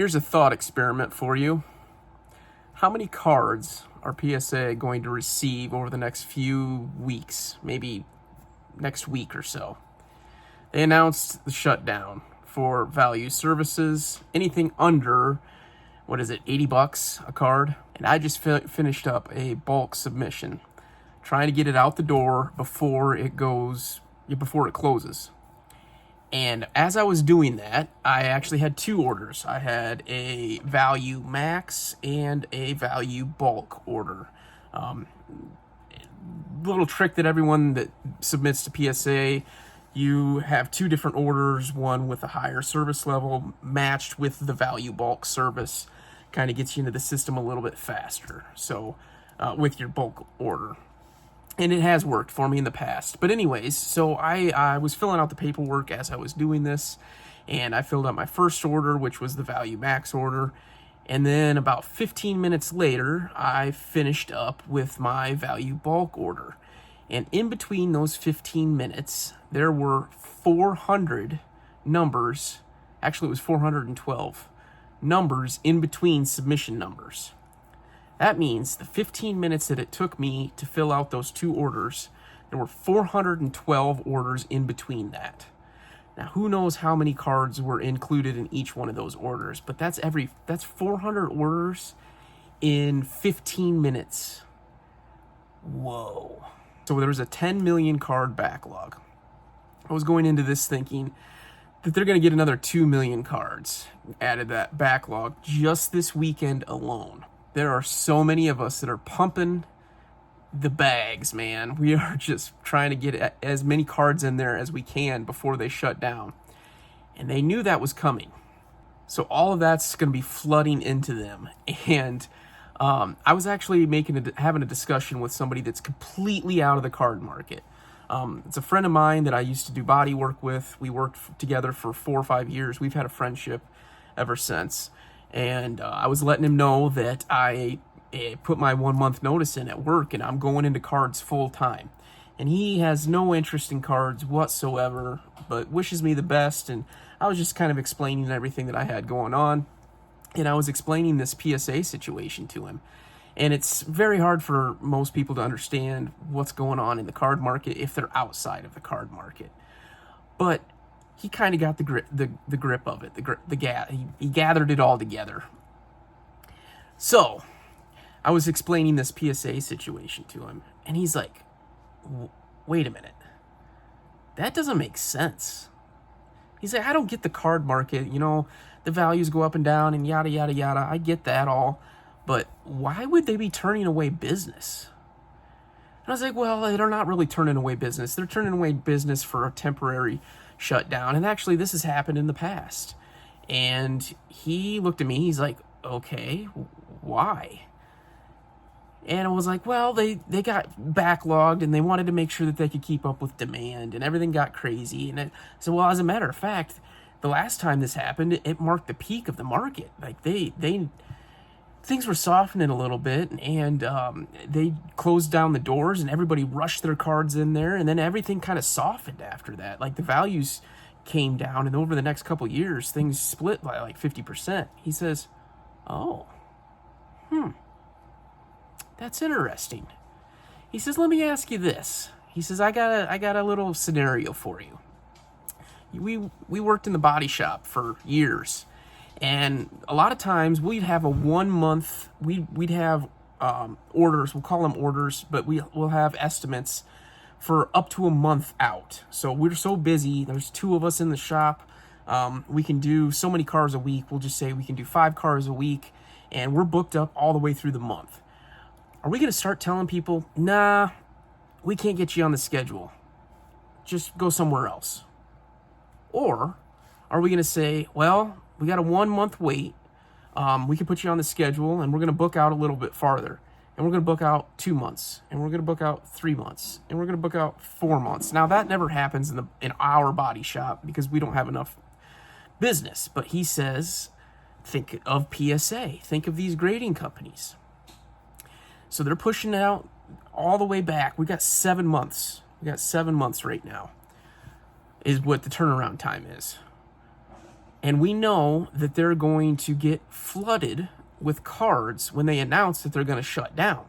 Here's a thought experiment for you. How many cards are PSA going to receive over the next few weeks, maybe next week or so? They announced the shutdown for value services, anything under, $80 a card? And I just finished up a bulk submission, trying to get it out the door before it closes. And as I was doing that, I actually had two orders. I had a value max and a value bulk order. Little trick that everyone that submits to PSA, you have two different orders, one with a higher service level matched with the value bulk service. Kind of gets you into the system a little bit faster. So with your bulk order. And it has worked for me in the past. But anyways, so I was filling out the paperwork as I was doing this, and I filled out my first order, which was the value max order. And then about 15 minutes later, I finished up with my value bulk order. And in between those 15 minutes, there were 400 numbers. Actually, it was 412 numbers in between submission numbers. That means the 15 minutes that it took me to fill out those two orders, there were 412 orders in between that. Now, who knows how many cards were included in each one of those orders, but that's 400 orders in 15 minutes. Whoa. So there was a 10 million card backlog. I was going into this thinking that they're going to get another 2 million cards added to that backlog just this weekend alone. There are so many of us that are pumping the bags, man. We are just trying to get as many cards in there as we can before they shut down. And they knew that was coming. So all of that's going to be flooding into them. And I was actually having a discussion with somebody that's completely out of the card market. It's a friend of mine that I used to do body work with. We worked together for 4 or 5 years. We've had a friendship ever since. And I was letting him know that I put my 1 month notice in at work and I'm going into cards full time. And he has no interest in cards whatsoever, but wishes me the best. And I was just kind of explaining everything that I had going on. And I was explaining this PSA situation to him. And it's very hard for most people to understand what's going on in the card market if they're outside of the card market. But he kind of got the grip of it. He gathered it all together. So I was explaining this PSA situation to him, and he's like, "Wait a minute, that doesn't make sense." He's like, "I don't get the card market. The values go up and down, and yada yada yada. I get that all, but why would they be turning away business?" And I was like, "Well, they're not really turning away business. They're turning away business for a temporary shutdown. And actually, this has happened in the past." And he looked at me. He's like, "Okay, why?" And I was like, "Well, they got backlogged and they wanted to make sure that they could keep up with demand, and everything got crazy." And so, well, as a matter of fact, the last time this happened, it marked the peak of the market. Like things were softening a little bit, and they closed down the doors and everybody rushed their cards in there, and then everything kind of softened after that. Like the values came down, and over the next couple of years, things split by like 50%. He says, "Oh, that's interesting." He says, "Let me ask you this." He says, I got a little scenario for you. We worked in the body shop for years. And a lot of times we'd have a 1 month, we'd have orders, we'll call them orders, but we'll have estimates for up to a month out. So we're so busy, there's 2 of us in the shop, we can do so many cars a week. We'll just say we can do 5 cars a week, and we're booked up all the way through the month. Are we going to start telling people, "Nah, we can't get you on the schedule, just go somewhere else"? Or are we going to say, "Well, we got a 1 month wait. We can put you on the schedule, and we're going to book out a little bit farther. And we're going to book out 2 months, and we're going to book out 3 months, and we're going to book out 4 months." Now, that never happens in our body shop because we don't have enough business. But he says, think of PSA. Think of these grading companies. So they're pushing out all the way back. We got 7 months. We got 7 months right now is what the turnaround time is. And we know that they're going to get flooded with cards when they announce that they're going to shut down.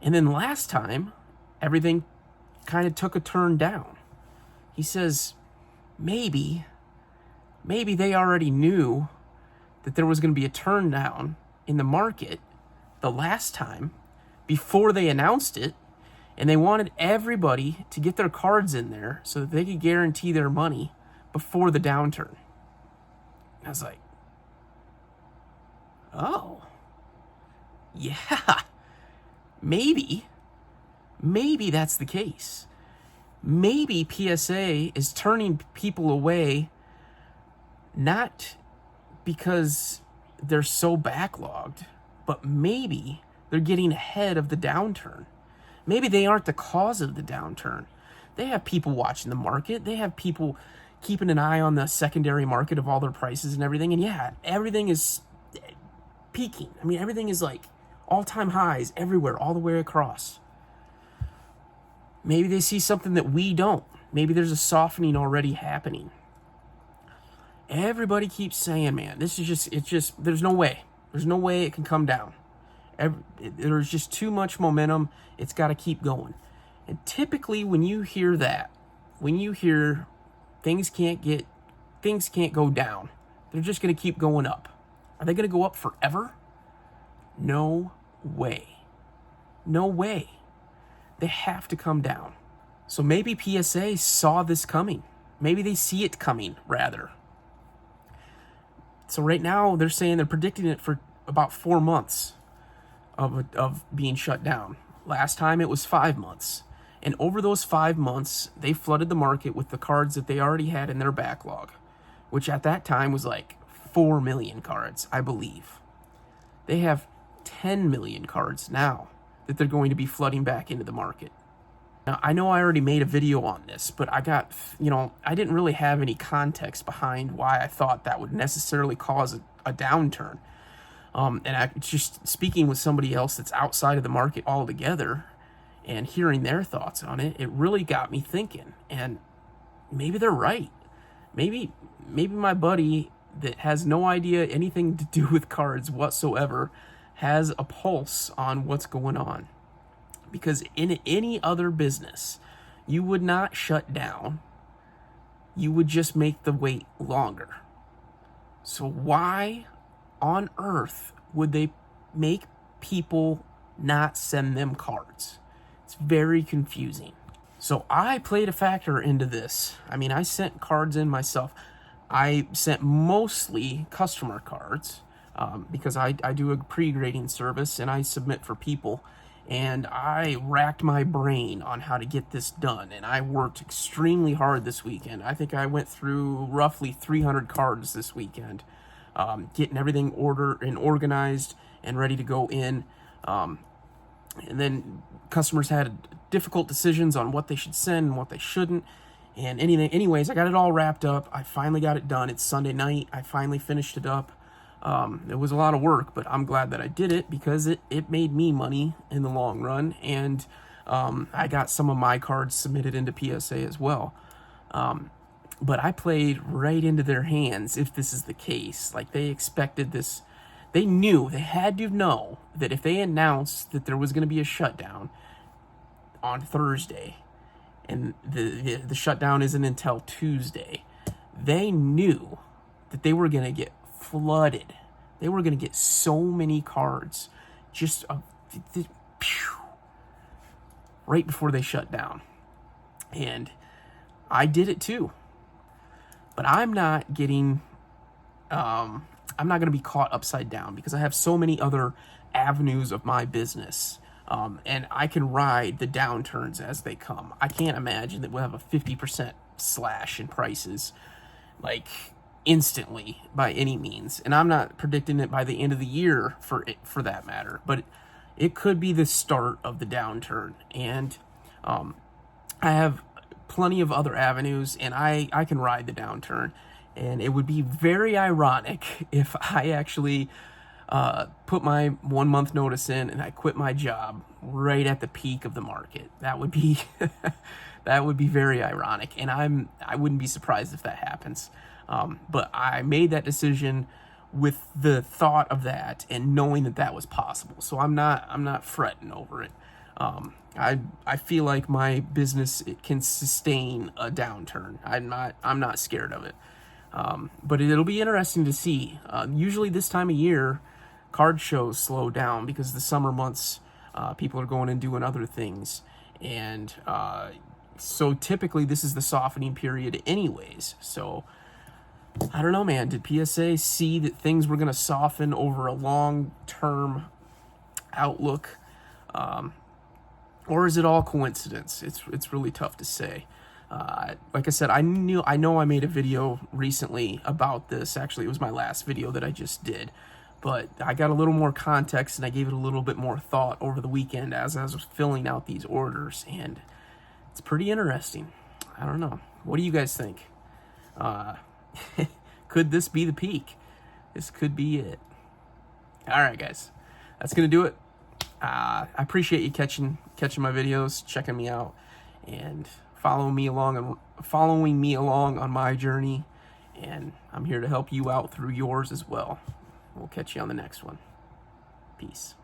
And then last time, everything kind of took a turn down. He says, maybe they already knew that there was going to be a turn down in the market the last time before they announced it, and they wanted everybody to get their cards in there so that they could guarantee their money before the downturn. I was like, oh, yeah, maybe that's the case. Maybe PSA is turning people away not because they're so backlogged, but maybe they're getting ahead of the downturn. Maybe they aren't the cause of the downturn. They have people watching the market. They have people keeping an eye on the secondary market of all their prices and everything. And yeah, everything is peaking. I mean, everything is like all-time highs everywhere, all the way across. Maybe they see something that we don't. Maybe there's a softening already happening. Everybody keeps saying, man, there's no way. There's no way it can come down. There's just too much momentum. It's got to keep going. And typically when you hear that, when you hear things can't go down, they're just going to keep going up. Are they going to go up forever? No way. No way. They have to come down. So maybe PSA saw this coming. Maybe they see it coming, rather. So right now they're saying they're predicting it for about 4 months of being shut down. Last time it was 5 months. And over those 5 months, they flooded the market with the cards that they already had in their backlog, which at that time was like 4 million cards, I believe. They have 10 million cards now that they're going to be flooding back into the market. Now, I know I already made a video on this, but I didn't really have any context behind why I thought that would necessarily cause a downturn. And I just speaking with somebody else that's outside of the market altogether and hearing their thoughts on it, it really got me thinking. And maybe they're right. Maybe my buddy that has no idea anything to do with cards whatsoever has a pulse on what's going on. Because in any other business, you would not shut down. You would just make the wait longer. So why on earth would they make people not send them cards? It's very confusing. So I played a factor into this. I mean, I sent cards in myself. I sent mostly customer cards because I do a pre-grading service and I submit for people. And I racked my brain on how to get this done. And I worked extremely hard this weekend. I think I went through roughly 300 cards this weekend, getting everything ordered and organized and ready to go in. And then customers had difficult decisions on what they should send and what they shouldn't. And anyways, I got it all wrapped up. I finally got it done. It's Sunday night. I finally finished it up. It was a lot of work, but I'm glad that I did it because it made me money in the long run. And I got some of my cards submitted into PSA as well. But I played right into their hands if this is the case. Like, they expected this. They knew, they had to know that if they announced that there was going to be a shutdown on Thursday, and the shutdown isn't until Tuesday, they knew that they were going to get flooded. They were going to get so many cards just right before they shut down. And I did it too. But I'm not getting, I'm not going to be caught upside down because I have so many other avenues of my business. And I can ride the downturns as they come. I can't imagine that we'll have a 50% slash in prices, like, instantly by any means. And I'm not predicting it by the end of the year for that matter, but it could be the start of the downturn. And I have plenty of other avenues, and I can ride the downturn. And it would be very ironic if I actually put my 1 month notice in and I quit my job right at the peak of the market. That would be that would be very ironic, and I wouldn't be surprised if that happens. But I made that decision with the thought of that and knowing that that was possible. So I'm not fretting over it. I feel like my business, it can sustain a downturn. I'm not scared of it. But it'll be interesting to see. Usually this time of year, card shows slow down because the summer months, people are going and doing other things. And so typically this is the softening period anyways. So I don't know, man. Did PSA see that things were going to soften over a long-term outlook? Or is it all coincidence? It's really tough to say. Like I said, I know I made a video recently about this. Actually, it was my last video that I just did. But I got a little more context and I gave it a little bit more thought over the weekend as I was filling out these orders. And it's pretty interesting. I don't know. What do you guys think? Could this be the peak? This could be it. All right, guys. That's going to do it. I appreciate you catching my videos, checking me out, and following me along on my journey. And I'm here to help you out through yours as well. We'll catch you on the next one. Peace.